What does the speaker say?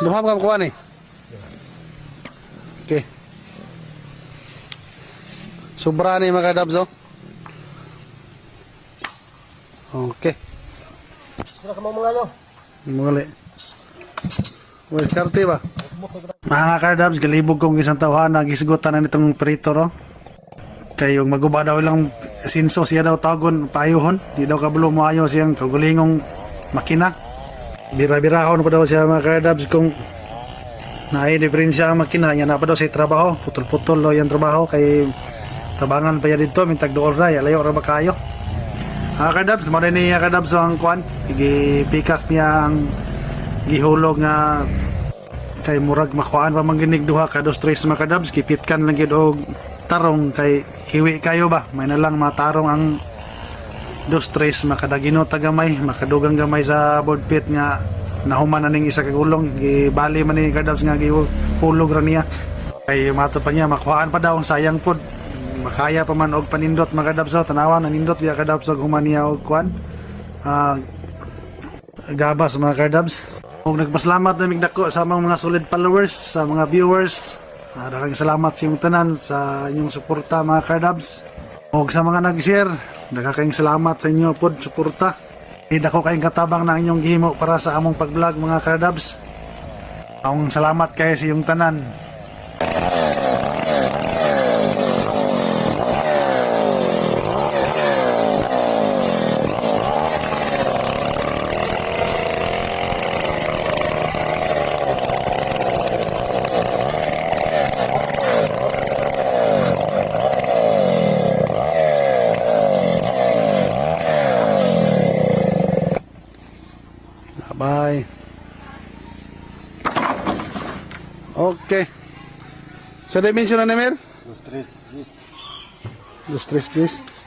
Duha ka kuha ni. Okay. Sobra ni mga kadabs oh. Okay. Sila ka mga nyo. Muli. Well, karte ba? Mga kadabs, galibog kong isang tawhan, nagisgutan na nitong prito ro. Kayong maguba daw lang sinso siya daw tagon paayuhon. Di daw kabalo mo ayo siyang kagulingong makina. Bira-birahon pa daw siya mga kadabs kung naay diferensya ang makina. Yan na pa daw siya trabaho. Putol-putol lo yung trabaho. Kay tabangan pa yan dito. Mintag doon na. Layo ra ba kayo? Kadabs, mo rin niya kadabs ang kuan. Pikas niya ang gihulog nga kay murag makuhaan pa mangginig duha ka 2-3 mga kadabs. Kipitkan lang yun og tarong kay hiwi kayo ba. May na lang matarong ang 2-3 makadagino tagamay. Makadugang gamay sa board pit nga nahuman na ning isa kagulong. Gibali man ni kadabs nga gihulog ra niya. Kay mato pa niya makuhaan pa daw sayang pod. Makaya pa man og panindot mga kadabs tanawa nanindot biya kadabs og human niya og kuan. Gabas mga kadabs. Og nagpasalamat na migdako sa mga solid followers, sa mga viewers. Daghang salamat sa inyong tanan sa inyong suporta mga kadabs. Og sa mga nag-share, daghang salamat sa inyo pod suporta. Dako kayong katabang na inyong gihimo para sa among pag-vlog mga kadabs. Ang salamat kayo sa inyong tanan. Bye. Okay. Sa dimension na namin? 2-3, 10. 2-3, 10.